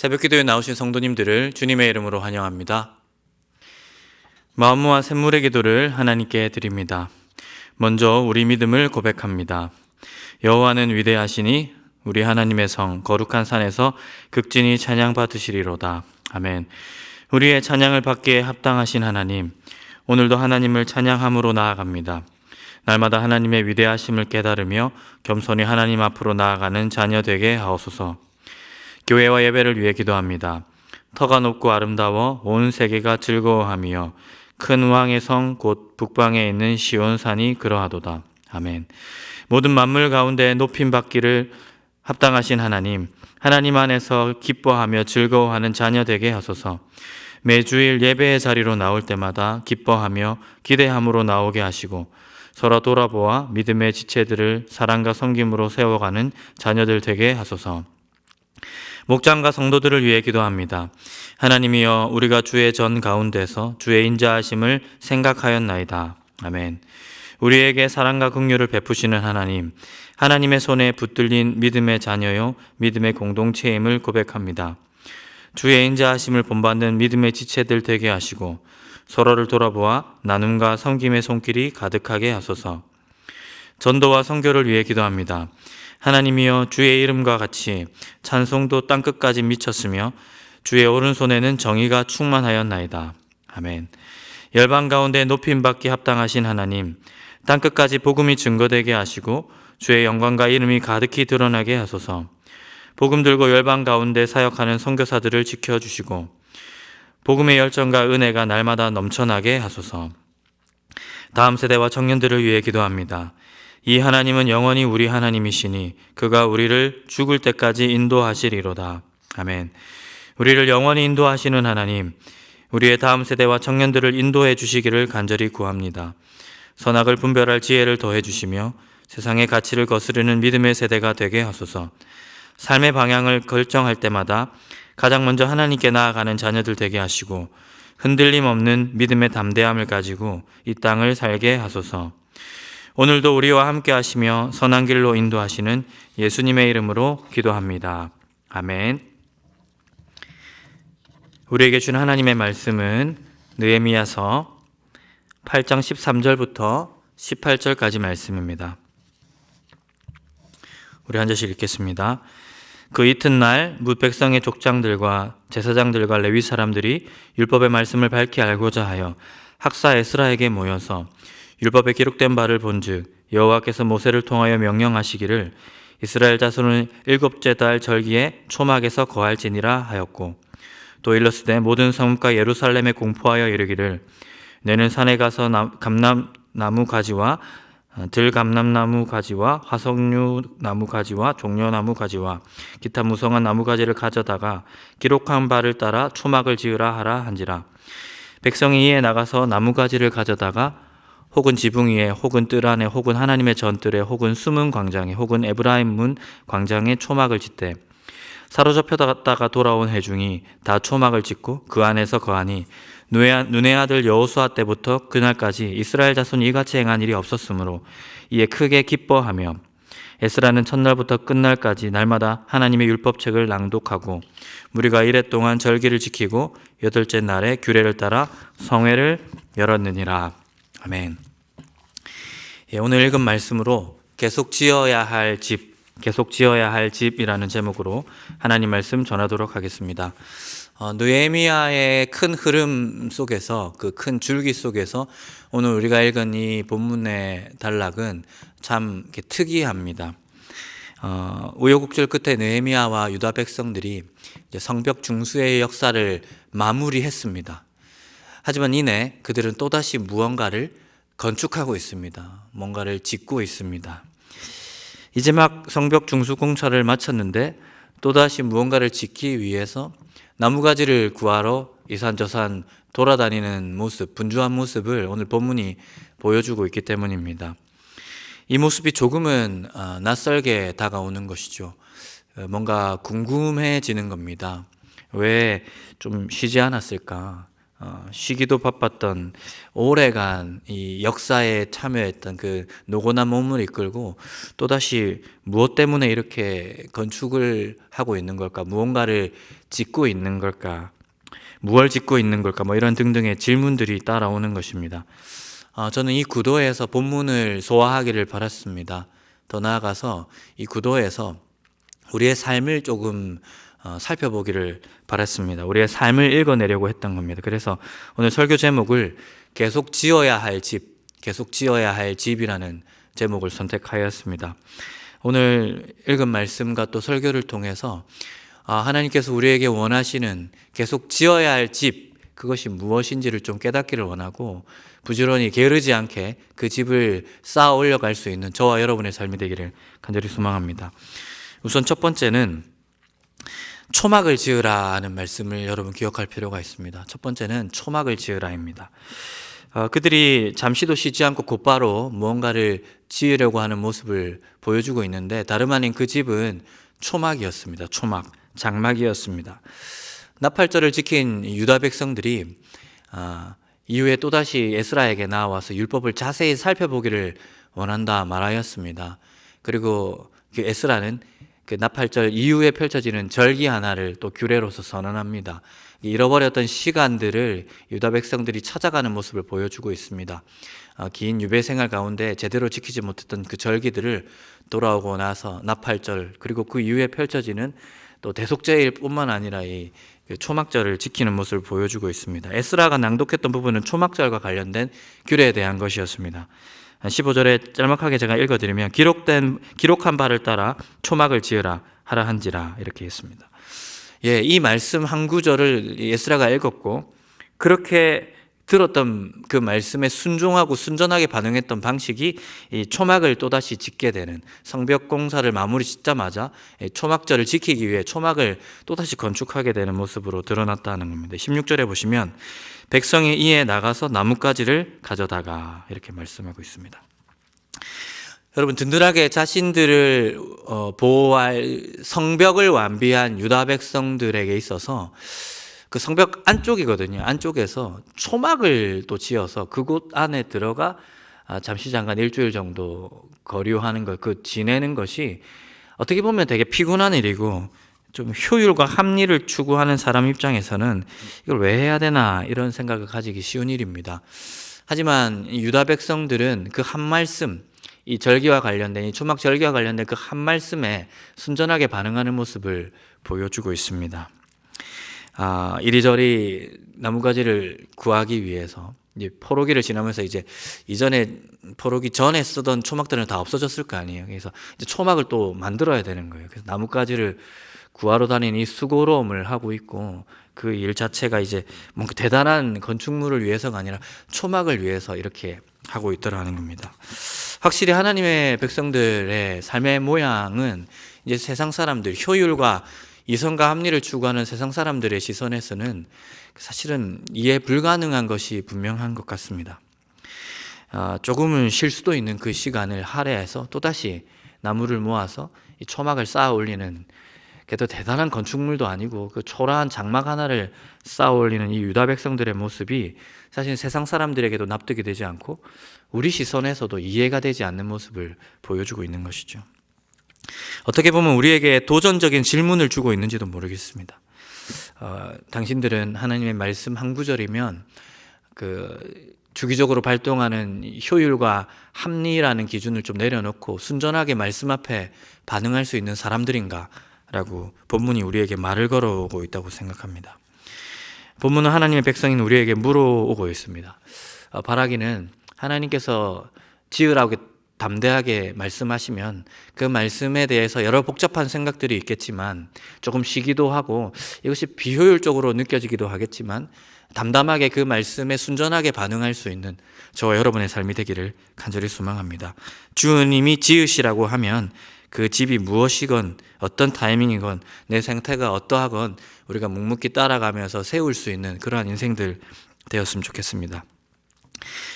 새벽기도에 나오신 성도님들을 주님의 이름으로 환영합니다. 마음무와 샘물의 기도를 하나님께 드립니다. 먼저 우리 믿음을 고백합니다. 여호와는 위대하시니 우리 하나님의 성 거룩한 산에서 극진히 찬양 받으시리로다. 아멘. 우리의 찬양을 받기에 합당하신 하나님, 오늘도 하나님을 찬양함으로 나아갑니다. 날마다 하나님의 위대하심을 깨달으며 겸손히 하나님 앞으로 나아가는 자녀 되게 하옵소서. 교회와 예배를 위해 기도합니다. 터가 높고 아름다워 온 세계가 즐거워하며 큰 왕의 성 곧 북방에 있는 시온산이 그러하도다. 아멘. 모든 만물 가운데 높임 받기를 합당하신 하나님, 하나님 안에서 기뻐하며 즐거워하는 자녀 되게 하소서. 매주일 예배의 자리로 나올 때마다 기뻐하며 기대함으로 나오게 하시고 서로 돌아보아 믿음의 지체들을 사랑과 섬김으로 세워가는 자녀들 되게 하소서. 목장과 성도들을 위해 기도합니다. 하나님이여, 우리가 주의 전 가운데서 주의 인자하심을 생각하였나이다. 아멘. 우리에게 사랑과 긍휼을 베푸시는 하나님, 하나님의 손에 붙들린 믿음의 자녀요 믿음의 공동체임을 고백합니다. 주의 인자하심을 본받는 믿음의 지체들 되게 하시고 서로를 돌아보아 나눔과 섬김의 손길이 가득하게 하소서. 전도와 선교를 위해 기도합니다. 하나님이여, 주의 이름과 같이 찬송도 땅끝까지 미쳤으며 주의 오른손에는 정의가 충만하였나이다. 아멘. 열방 가운데 높임받기 합당하신 하나님, 땅끝까지 복음이 증거되게 하시고 주의 영광과 이름이 가득히 드러나게 하소서. 복음 들고 열방 가운데 사역하는 선교사들을 지켜주시고 복음의 열정과 은혜가 날마다 넘쳐나게 하소서. 다음 세대와 청년들을 위해 기도합니다. 이 하나님은 영원히 우리 하나님이시니 그가 우리를 죽을 때까지 인도하시리로다. 아멘. 우리를 영원히 인도하시는 하나님, 우리의 다음 세대와 청년들을 인도해 주시기를 간절히 구합니다. 선악을 분별할 지혜를 더해 주시며 세상의 가치를 거스르는 믿음의 세대가 되게 하소서. 삶의 방향을 결정할 때마다 가장 먼저 하나님께 나아가는 자녀들 되게 하시고 흔들림 없는 믿음의 담대함을 가지고 이 땅을 살게 하소서. 오늘도 우리와 함께 하시며 선한 길로 인도하시는 예수님의 이름으로 기도합니다. 아멘. 우리에게 준 하나님의 말씀은 느헤미야서 8장 13절부터 18절까지 말씀입니다. 우리 한 절씩 읽겠습니다. 그 이튿날 뭇 백성의 족장들과 제사장들과 레위 사람들이 율법의 말씀을 밝히 알고자 하여 학사 에스라에게 모여서 율법에 기록된 바를 본즉 여호와께서 모세를 통하여 명령하시기를 이스라엘 자손은 일곱째 달 절기에 초막에서 거할지니라 하였고, 또 일러스되 모든 성읍과 예루살렘에 공포하여 이르기를 너는 산에 가서 감람나무 가지와 들감람나무 가지와 화석류 나무 가지와 종려나무 가지와 기타 무성한 나무 가지를 가져다가 기록한 바를 따라 초막을 지으라 하라 한지라. 백성이 이에 나가서 나무 가지를 가져다가 혹은 지붕 위에 혹은 뜰 안에 혹은 하나님의 전뜰에 혹은 숨은 광장에 혹은 에브라임 문 광장에 초막을 짓되, 사로잡혀다가 돌아온 회중이 다 초막을 짓고 그 안에서 거하니 눈의 아들 여호수아 때부터 그날까지 이스라엘 자손이 이같이 행한 일이 없었으므로 이에 크게 기뻐하며 에스라는 첫날부터 끝날까지 날마다 하나님의 율법책을 낭독하고 무리가 이레 동안 절기를 지키고 여덟째 날에 규례를 따라 성회를 열었느니라. 아멘. 오늘 읽은 말씀으로 계속 지어야 할 집이라는 제목으로 하나님 말씀 전하도록 하겠습니다. 느헤미야의 큰 흐름 속에서, 그 큰 줄기 속에서 오늘 우리가 읽은 이 본문의 단락은 참 특이합니다. 우여곡절 끝에 느헤미야와 유다 백성들이 이제 성벽 중수의 역사를 마무리했습니다. 하지만 이내 그들은 또다시 무언가를 건축하고 있습니다. 뭔가를 짓고 있습니다. 이제 막 성벽 중수 공사를 마쳤는데 또다시 무언가를 짓기 위해서 나무가지를 구하러 이산저산 돌아다니는 모습, 분주한 모습을 오늘 본문이 보여주고 있기 때문입니다. 이 모습이 조금은 낯설게 다가오는 것이죠. 뭔가 궁금해지는 겁니다. 왜 좀 쉬지 않았을까? 쉬기도 바빴던 오래간 이 역사에 참여했던 그 노곤한 몸을 이끌고 또다시 무엇 때문에 이렇게 건축을 하고 있는 걸까? 무언가를 짓고 있는 걸까? 무엇을 짓고 있는 걸까? 뭐 이런 등등의 질문들이 따라오는 것입니다. 저는 이 구도에서 본문을 소화하기를 바랐습니다. 더 나아가서 이 구도에서 우리의 삶을 조금 살펴보기를 바랐습니다. 우리의 삶을 읽어내려고 했던 겁니다. 그래서 오늘 설교 제목을 계속 지어야 할 집, 계속 지어야 할 집이라는 제목을 선택하였습니다. 오늘 읽은 말씀과 또 설교를 통해서 하나님께서 우리에게 원하시는 계속 지어야 할 집, 그것이 무엇인지를 좀 깨닫기를 원하고 부지런히 게으르지 않게 그 집을 쌓아 올려갈 수 있는 저와 여러분의 삶이 되기를 간절히 소망합니다. 우선 첫 번째는 초막을 지으라 하는 말씀을 여러분 기억할 필요가 있습니다. 첫 번째는 초막을 지으라입니다. 그들이 잠시도 쉬지 않고 곧바로 무언가를 지으려고 하는 모습을 보여주고 있는데 다름 아닌 그 집은 초막이었습니다. 초막, 장막이었습니다. 나팔절을 지킨 유다 백성들이 이후에 또다시 에스라에게 나와서 율법을 자세히 살펴보기를 원한다 말하였습니다. 그리고 그 에스라는 그 나팔절 이후에 펼쳐지는 절기 하나를 또 규례로서 선언합니다. 잃어버렸던 시간들을 유다 백성들이 찾아가는 모습을 보여주고 있습니다. 긴 유배 생활 가운데 제대로 지키지 못했던 그 절기들을 돌아오고 나서 나팔절 그리고 그 이후에 펼쳐지는 또 대속제일 뿐만 아니라 이 초막절을 지키는 모습을 보여주고 있습니다. 에스라가 낭독했던 부분은 초막절과 관련된 규례에 대한 것이었습니다. 15절에 짤막하게 제가 읽어드리면 기록한 바를 따라 초막을 지으라 하라 한지라 이렇게 했습니다. 이 말씀 한 구절을 에스라가 읽었고 그렇게 들었던 그 말씀에 순종하고 순전하게 반응했던 방식이 이 초막을 또다시 짓게 되는 성벽 공사를 마무리 짓자마자 초막절을 지키기 위해 초막을 또다시 건축하게 되는 모습으로 드러났다는 겁니다. 16절에 보시면 백성이 이에 나가서 나뭇가지를 가져다가 이렇게 말씀하고 있습니다. 여러분 든든하게 자신들을 보호할 성벽을 완비한 유다 백성들에게 있어서 그 성벽 안쪽이거든요. 안쪽에서 초막을 또 지어서 그곳 안에 들어가 잠시 잠깐 일주일 정도 거류하는 것, 그 지내는 것이 어떻게 보면 되게 피곤한 일이고 좀 효율과 합리를 추구하는 사람 입장에서는 이걸 왜 해야 되나 이런 생각을 가지기 쉬운 일입니다. 하지만 유다 백성들은 그 한 말씀, 이 절기와 관련된 이 초막 절기와 관련된 그 한 말씀에 순전하게 반응하는 모습을 보여주고 있습니다. 이리저리 나뭇가지를 구하기 위해서 이제 포로기를 지나면서 이제 이전에 포로기 전에 쓰던 초막들은 다 없어졌을 거 아니에요. 그래서 이제 초막을 또 만들어야 되는 거예요. 그래서 나뭇가지를 구하러 다니는 이 수고로움을 하고 있고 그 일 자체가 이제 뭔가 대단한 건축물을 위해서가 아니라 초막을 위해서 이렇게 하고 있더라는 겁니다. 확실히 하나님의 백성들의 삶의 모양은 이제 세상 사람들, 효율과 이성과 합리를 추구하는 세상 사람들의 시선에서는 사실은 이해 불가능한 것이 분명한 것 같습니다. 조금은 쉴 수도 있는 그 시간을 할애해서 또다시 나무를 모아서 이 초막을 쌓아 올리는, 그래도 대단한 건축물도 아니고 그 초라한 장막 하나를 쌓아 올리는 이 유다 백성들의 모습이 사실 세상 사람들에게도 납득이 되지 않고 우리 시선에서도 이해가 되지 않는 모습을 보여주고 있는 것이죠. 어떻게 보면 우리에게 도전적인 질문을 주고 있는지도 모르겠습니다. 당신들은 하나님의 말씀 한 구절이면 그 주기적으로 발동하는 효율과 합리라는 기준을 좀 내려놓고 순전하게 말씀 앞에 반응할 수 있는 사람들인가? 라고 본문이 우리에게 말을 걸어오고 있다고 생각합니다. 본문은 하나님의 백성인 우리에게 물어오고 있습니다. 바라기는 하나님께서 지으라고 담대하게 말씀하시면 그 말씀에 대해서 여러 복잡한 생각들이 있겠지만 조금 쉬기도 하고 이것이 비효율적으로 느껴지기도 하겠지만 담담하게 그 말씀에 순전하게 반응할 수 있는 저와 여러분의 삶이 되기를 간절히 소망합니다. 주님이 지으시라고 하면 그 집이 무엇이건 어떤 타이밍이건 내 상태가 어떠하건 우리가 묵묵히 따라가면서 세울 수 있는 그러한 인생들 되었으면 좋겠습니다.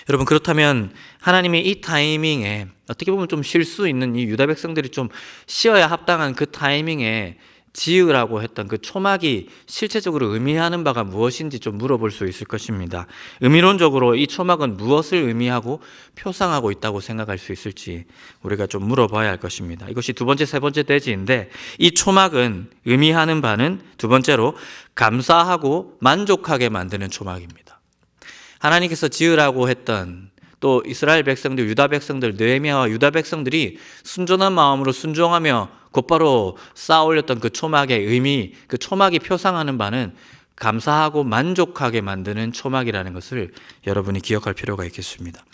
여러분, 그렇다면 하나님이 이 타이밍에 어떻게 보면 좀 쉴 수 있는 이 유다 백성들이 좀 쉬어야 합당한 그 타이밍에 지으라고 했던 그 초막이 실제적으로 의미하는 바가 무엇인지 좀 물어볼 수 있을 것입니다. 의미론적으로 이 초막은 무엇을 의미하고 표상하고 있다고 생각할 수 있을지 우리가 좀 물어봐야 할 것입니다. 이것이 두 번째, 세 번째 대지인데, 이 초막은 의미하는 바는 두 번째로 감사하고 만족하게 만드는 초막입니다. 하나님께서 지으라고 했던, 또 이스라엘 백성들, 유다 백성들, 느헤미야와 유다 백성들이 순전한 마음으로 순종하며 곧바로 쌓아 올렸던 그 초막의 의미, 그 초막이 표상하는 바는 감사하고 만족하게 만드는 초막이라는 것을 여러분이 기억할 필요가 있겠습니다.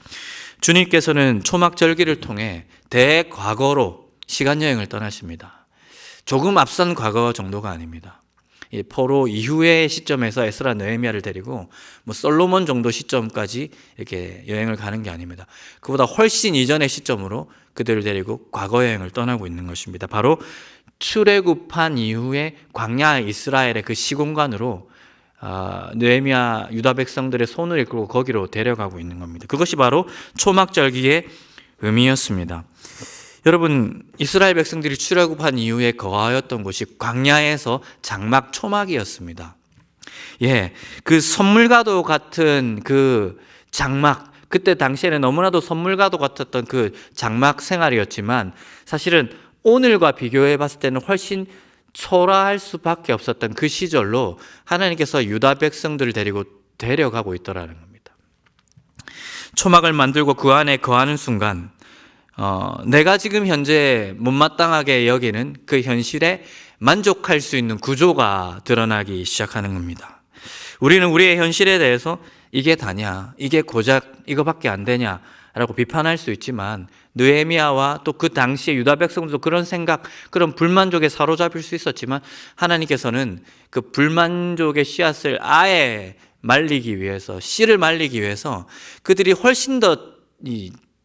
주님께서는 초막 절기를 통해 대과거로 시간여행을 떠나십니다. 조금 앞선 과거 정도가 아닙니다. 포로 이후의 시점에서 에스라 느헤미야를 데리고 솔로몬 정도 시점까지 이렇게 여행을 가는 게 아닙니다. 그보다 훨씬 이전의 시점으로 그들을 데리고 과거 여행을 떠나고 있는 것입니다. 바로 출애굽한 이후에 광야 이스라엘의 그 시공간으로 느헤미야 유다 백성들의 손을 이끌고 거기로 데려가고 있는 겁니다. 그것이 바로 초막절기의 의미였습니다. 여러분, 이스라엘 백성들이 출애굽한 이후에 거하였던 곳이 광야에서 장막 초막이었습니다. 그 선물과도 같은 그 장막, 그때 당시에는 너무나도 선물과도 같았던 그 장막 생활이었지만 사실은 오늘과 비교해 봤을 때는 훨씬 초라할 수밖에 없었던 그 시절로 하나님께서 유다 백성들을 데리고 데려가고 있더라는 겁니다. 초막을 만들고 그 안에 거하는 순간 내가 지금 현재 못마땅하게 여기는 그 현실에 만족할 수 있는 구조가 드러나기 시작하는 겁니다. 우리는 우리의 현실에 대해서 이게 다냐, 이게 고작 이거밖에 안 되냐라고 비판할 수 있지만, 느헤미야와 또 그 당시의 유다 백성들도 그런 생각, 그런 불만족에 사로잡힐 수 있었지만, 하나님께서는 그 불만족의 씨앗을 아예 말리기 위해서, 씨를 말리기 위해서 그들이 훨씬 더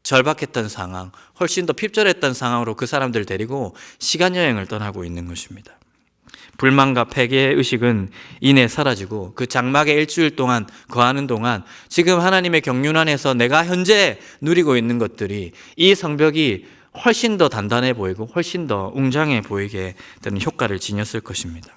절박했던 상황, 훨씬 더 핍절했던 상황으로 그 사람들을 데리고 시간여행을 떠나고 있는 것입니다. 불만과 패배의 의식은 이내 사라지고 그 장막에 일주일 동안 거하는 동안 지금 하나님의 경륜 안에서 내가 현재 누리고 있는 것들이, 이 성벽이 훨씬 더 단단해 보이고 훨씬 더 웅장해 보이게 되는 효과를 지녔을 것입니다.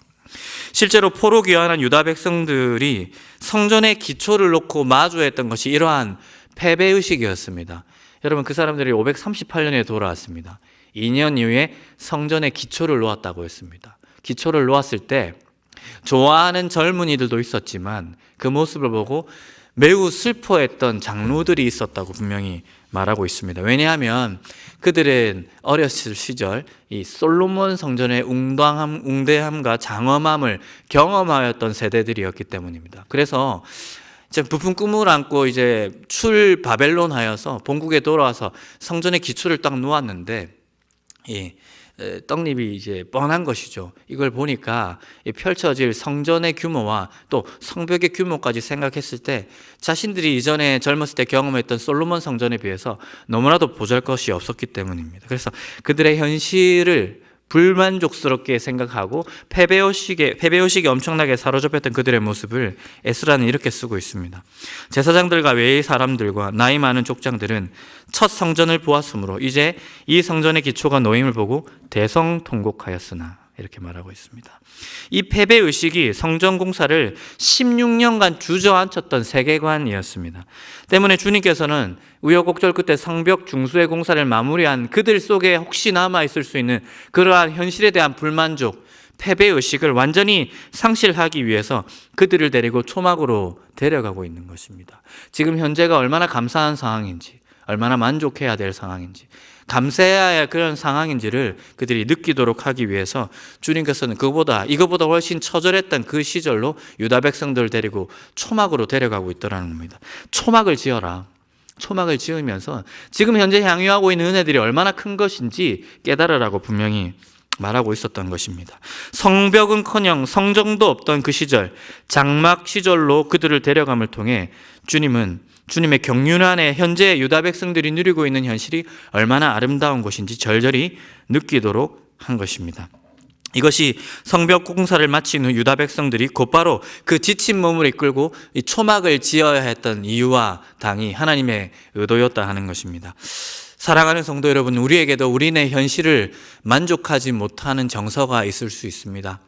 실제로 포로 귀환한 유다 백성들이 성전의 기초를 놓고 마주했던 것이 이러한 패배의식이었습니다. 여러분, 그 사람들이 538년에 돌아왔습니다. 2년 이후에 성전의 기초를 놓았다고 했습니다. 기초를 놓았을 때 좋아하는 젊은이들도 있었지만 그 모습을 보고 매우 슬퍼했던 장로들이 있었다고 분명히 말하고 있습니다. 왜냐하면 그들은 어렸을 시절 이 솔로몬 성전의 웅대함과 장엄함을 경험하였던 세대들이었기 때문입니다. 그래서 부푼 꿈을 안고 이제 출 바벨론 하여서 본국에 돌아와서 성전의 기초를 딱 놓았는데 떡잎이 이제 뻔한 것이죠. 이걸 보니까 펼쳐질 성전의 규모와 또 성벽의 규모까지 생각했을 때 자신들이 이전에 젊었을 때 경험했던 솔로몬 성전에 비해서 너무나도 보잘것이 없었기 때문입니다. 그래서 그들의 현실을 불만족스럽게 생각하고 패배의식이 엄청나게 사로잡혔던 그들의 모습을 에스라는 이렇게 쓰고 있습니다. 제사장들과 외의 사람들과 나이 많은 족장들은 첫 성전을 보았으므로 이제 이 성전의 기초가 놓임을 보고 대성통곡하였으나, 이렇게 말하고 있습니다. 이 패배의식이 성전 공사를 16년간 주저앉혔던 세계관이었습니다. 때문에 주님께서는 우여곡절 끝에 성벽 중수의 공사를 마무리한 그들 속에 혹시 남아있을 수 있는 그러한 현실에 대한 불만족, 패배의식을 완전히 상실하기 위해서 그들을 데리고 초막으로 데려가고 있는 것입니다. 지금 현재가 얼마나 감사한 상황인지, 얼마나 만족해야 될 상황인지, 감사해야 할 그런 상황인지를 그들이 느끼도록 하기 위해서 주님께서는 이거보다 훨씬 처절했던 그 시절로 유다 백성들을 데리고 초막으로 데려가고 있더라는 겁니다. 초막을 지어라. 초막을 지으면서 지금 현재 향유하고 있는 은혜들이 얼마나 큰 것인지 깨달으라고 분명히 말하고 있었던 것입니다. 성벽은커녕 성정도 없던 그 시절, 장막 시절로 그들을 데려감을 통해 주님은 주님의 경륜 안에 현재 유다 백성들이 누리고 있는 현실이 얼마나 아름다운 것인지 절절히 느끼도록 한 것입니다. 이것이 성벽 공사를 마친 후 유다 백성들이 곧바로 그 지친 몸을 이끌고 이 초막을 지어야 했던 이유와 당이 하나님의 의도였다 하는 것입니다. 사랑하는 성도 여러분, 우리에게도 우리네 현실을 만족하지 못하는 정서가 있을 수 있습니다.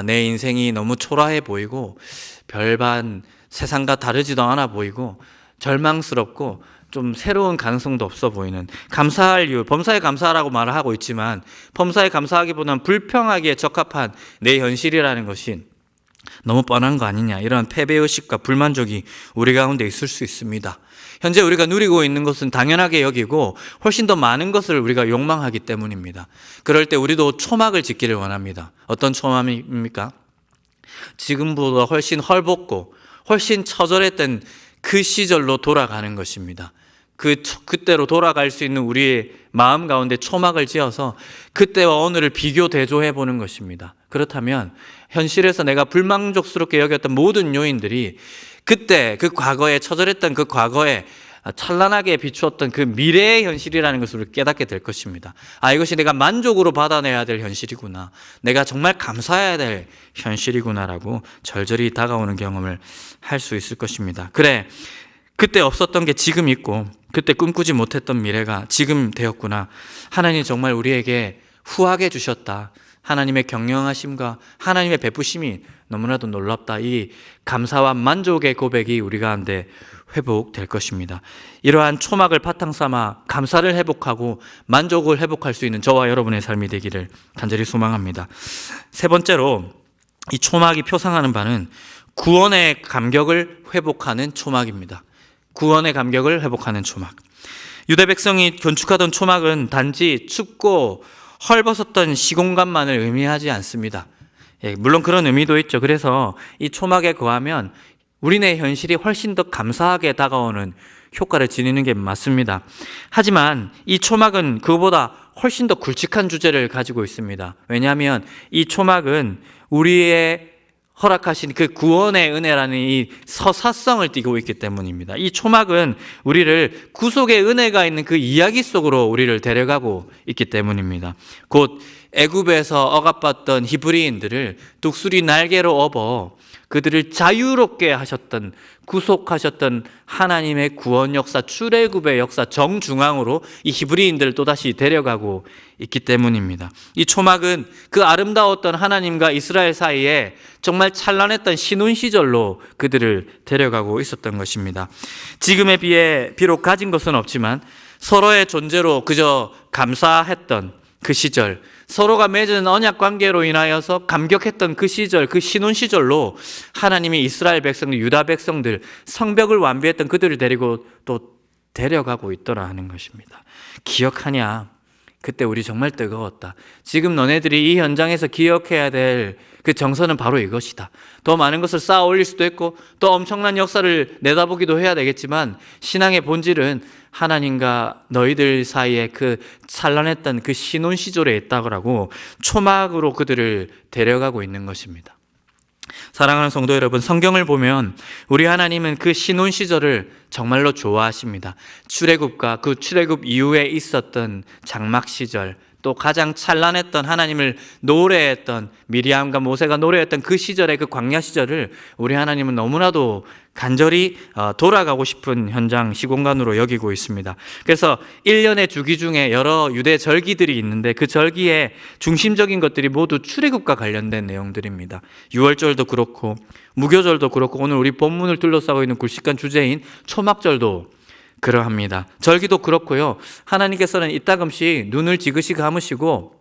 내 인생이 너무 초라해 보이고 별반 세상과 다르지도 않아 보이고 절망스럽고 좀 새로운 가능성도 없어 보이는, 감사할 이유, 범사에 감사하라고 말을 하고 있지만 범사에 감사하기보다는 불평하기에 적합한 내 현실이라는 것이 너무 뻔한 거 아니냐, 이런 패배의식과 불만족이 우리 가운데 있을 수 있습니다. 현재 우리가 누리고 있는 것은 당연하게 여기고 훨씬 더 많은 것을 우리가 욕망하기 때문입니다. 그럴 때 우리도 초막을 짓기를 원합니다. 어떤 초막입니까? 지금보다 훨씬 헐벗고 훨씬 처절했던 그 시절로 돌아가는 것입니다. 그때로 돌아갈 수 있는 우리의 마음 가운데 초막을 지어서 그때와 오늘을 비교 대조해 보는 것입니다. 그렇다면 현실에서 내가 불만족스럽게 여겼던 모든 요인들이 그때 그 과거에 처절했던 그 과거에 찬란하게 비추었던 그 미래의 현실이라는 것을 깨닫게 될 것입니다. 이것이 내가 만족으로 받아내야 될 현실이구나, 내가 정말 감사해야 될 현실이구나라고 절절히 다가오는 경험을 할 수 있을 것입니다. 그래, 그때 없었던 게 지금 있고 그때 꿈꾸지 못했던 미래가 지금 되었구나. 하나님 정말 우리에게 후하게 주셨다. 하나님의 경영하심과 하나님의 베푸심이 너무나도 놀랍다. 이 감사와 만족의 고백이 우리 가운데 회복될 것입니다. 이러한 초막을 바탕 삼아 감사를 회복하고 만족을 회복할 수 있는 저와 여러분의 삶이 되기를 간절히 소망합니다. 세 번째로, 이 초막이 표상하는 바는 구원의 감격을 회복하는 초막입니다. 구원의 감격을 회복하는 초막. 유대 백성이 건축하던 초막은 단지 춥고 헐벗었던 시공간만을 의미하지 않습니다. 물론 그런 의미도 있죠. 그래서 이 초막에 거하면 우리네 현실이 훨씬 더 감사하게 다가오는 효과를 지니는 게 맞습니다. 하지만 이 초막은 그보다 훨씬 더 굵직한 주제를 가지고 있습니다. 왜냐하면 이 초막은 우리의 허락하신 그 구원의 은혜라는 이 서사성을 띠고 있기 때문입니다. 이 초막은 우리를 구속의 은혜가 있는 그 이야기 속으로 우리를 데려가고 있기 때문입니다. 곧 애굽에서 억압받던 히브리인들을 독수리 날개로 업어 그들을 자유롭게 하셨던, 구속하셨던 하나님의 구원 역사, 출애굽의 역사 정중앙으로 이 히브리인들을 또다시 데려가고 있기 때문입니다. 이 초막은 그 아름다웠던 하나님과 이스라엘 사이에 정말 찬란했던 신혼 시절로 그들을 데려가고 있었던 것입니다. 지금에 비해 비록 가진 것은 없지만 서로의 존재로 그저 감사했던 그 시절, 서로가 맺은 언약 관계로 인하여서 감격했던 그 시절, 그 신혼 시절로 하나님이 이스라엘 백성들, 유다 백성들, 성벽을 완비했던 그들을 데리고 또 데려가고 있더라 하는 것입니다. 기억하냐? 그때 우리 정말 뜨거웠다. 지금 너네들이 이 현장에서 기억해야 될 그 정서는 바로 이것이다. 더 많은 것을 쌓아 올릴 수도 있고 또 엄청난 역사를 내다보기도 해야 되겠지만 신앙의 본질은 하나님과 너희들 사이에 그 찬란했던 그 신혼 시절에 있다고 초막으로 그들을 데려가고 있는 것입니다. 사랑하는 성도 여러분, 성경을 보면 우리 하나님은 그 신혼 시절을 정말로 좋아하십니다. 출애굽과 그 출애굽 이후에 있었던 장막 시절, 또 가장 찬란했던 하나님을 노래했던 미리암과 모세가 노래했던 그 시절의 그 광야 시절을 우리 하나님은 너무나도 간절히 돌아가고 싶은 현장 시공간으로 여기고 있습니다. 그래서 1년의 주기 중에 여러 유대 절기들이 있는데 그 절기의 중심적인 것들이 모두 출애굽과 관련된 내용들입니다. 유월절도 그렇고 무교절도 그렇고 오늘 우리 본문을 둘러싸고 있는 굵직한 주제인 초막절도 그러합니다. 절기도 그렇고요. 하나님께서는 이따금씩 눈을 지그시 감으시고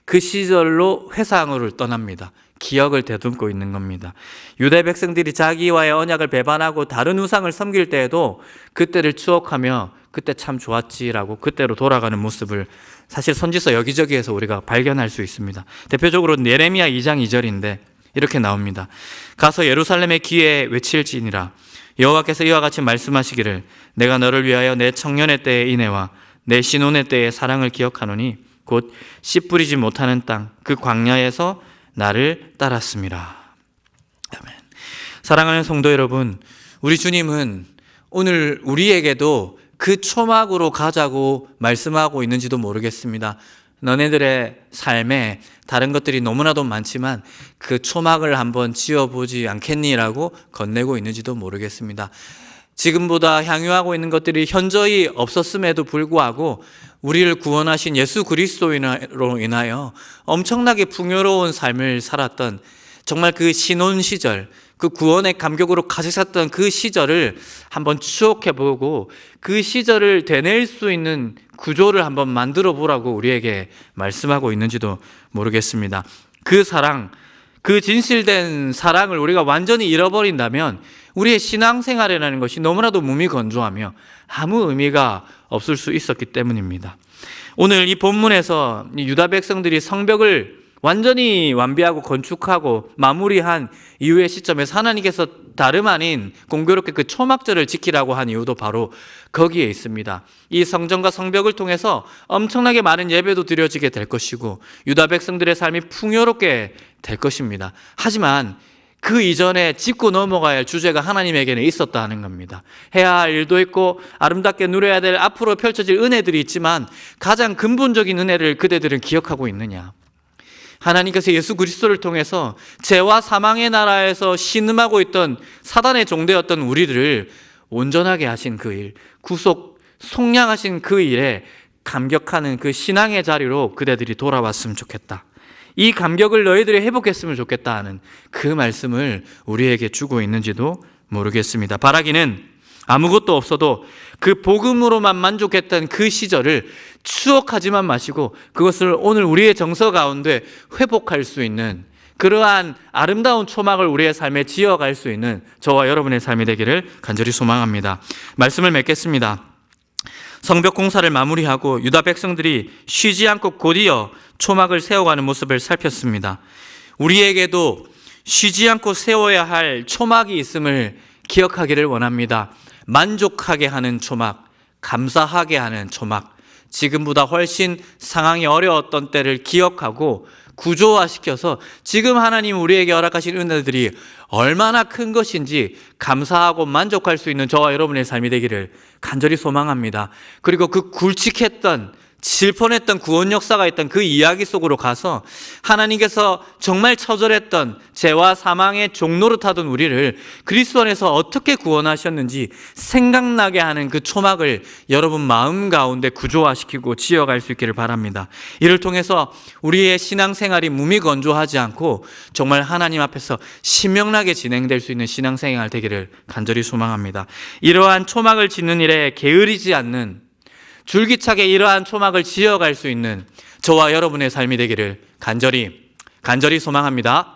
그 시절로 회상으로 떠납니다. 기억을 되듬고 있는 겁니다. 유대 백성들이 자기와의 언약을 배반하고 다른 우상을 섬길 때에도 그때를 추억하며 그때 참 좋았지라고 그때로 돌아가는 모습을 사실 선지서 여기저기에서 우리가 발견할 수 있습니다. 대표적으로 예레미야 2장 2절인데 이렇게 나옵니다. 가서 예루살렘의 귀에 외칠지니라. 여호와께서 이와 같이 말씀하시기를 내가 너를 위하여 내 청년의 때의 인애와 내 신혼의 때의 사랑을 기억하노니 곧 씨 뿌리지 못하는 땅 그 광야에서 나를 따랐음이라. 아멘. 사랑하는 성도 여러분, 우리 주님은 오늘 우리에게도 그 초막으로 가자고 말씀하고 있는지도 모르겠습니다. 너네들의 삶에 다른 것들이 너무나도 많지만 그 초막을 한번 지어보지 않겠니라고 건네고 있는지도 모르겠습니다. 지금보다 향유하고 있는 것들이 현저히 없었음에도 불구하고 우리를 구원하신 예수 그리스도로 인하여 엄청나게 풍요로운 삶을 살았던 정말 그 신혼 시절, 그 구원의 감격으로 가득 찼던 그 시절을 한번 추억해보고 그 시절을 되뇌일 수 있는 구조를 한번 만들어 보라고 우리에게 말씀하고 있는지도 모르겠습니다. 그 사랑, 그 진실된 사랑을 우리가 완전히 잃어버린다면 우리의 신앙생활이라는 것이 너무나도 무미건조하며 아무 의미가 없을 수 있었기 때문입니다. 오늘 이 본문에서 유다 백성들이 성벽을 완전히 완비하고 건축하고 마무리한 이후의 시점에서 하나님께서 다름 아닌 공교롭게 그 초막절을 지키라고 한 이유도 바로 거기에 있습니다. 이 성전과 성벽을 통해서 엄청나게 많은 예배도 드려지게 될 것이고 유다 백성들의 삶이 풍요롭게 될 것입니다. 하지만 그 이전에 짚고 넘어가야 할 주제가 하나님에게는 있었다는 겁니다. 해야 할 일도 있고 아름답게 누려야 될 앞으로 펼쳐질 은혜들이 있지만 가장 근본적인 은혜를 그대들은 기억하고 있느냐? 하나님께서 예수 그리스도를 통해서 죄와 사망의 나라에서 신음하고 있던 사단의 종되었던 우리들을 온전하게 하신 그 일, 구속, 속량하신 그 일에 감격하는 그 신앙의 자리로 그대들이 돌아왔으면 좋겠다. 이 감격을 너희들이 회복했으면 좋겠다 하는 그 말씀을 우리에게 주고 있는지도 모르겠습니다. 바라기는 아무것도 없어도 그 복음으로만 만족했던 그 시절을 추억하지만 마시고 그것을 오늘 우리의 정서 가운데 회복할 수 있는 그러한 아름다운 초막을 우리의 삶에 지어갈 수 있는 저와 여러분의 삶이 되기를 간절히 소망합니다. 말씀을 맺겠습니다. 성벽 공사를 마무리하고 유다 백성들이 쉬지 않고 곧이어 초막을 세워가는 모습을 살폈습니다. 우리에게도 쉬지 않고 세워야 할 초막이 있음을 기억하기를 원합니다. 만족하게 하는 초막, 감사하게 하는 초막, 지금보다 훨씬 상황이 어려웠던 때를 기억하고 구조화시켜서 지금 하나님 우리에게 허락하신 은혜들이 얼마나 큰 것인지 감사하고 만족할 수 있는 저와 여러분의 삶이 되기를 간절히 소망합니다. 그리고 그 굵직했던 질펀했던 구원 역사가 있던 그 이야기 속으로 가서 하나님께서 정말 처절했던 죄와 사망의 종노릇하던 우리를 그리스도 안에서 어떻게 구원하셨는지 생각나게 하는 그 초막을 여러분 마음 가운데 구조화시키고 지어갈 수 있기를 바랍니다. 이를 통해서 우리의 신앙생활이 무미건조하지 않고 정말 하나님 앞에서 신명나게 진행될 수 있는 신앙생활 되기를 간절히 소망합니다. 이러한 초막을 짓는 일에 게으르지 않는 줄기차게 이러한 초막을 지어갈 수 있는 저와 여러분의 삶이 되기를 간절히 소망합니다.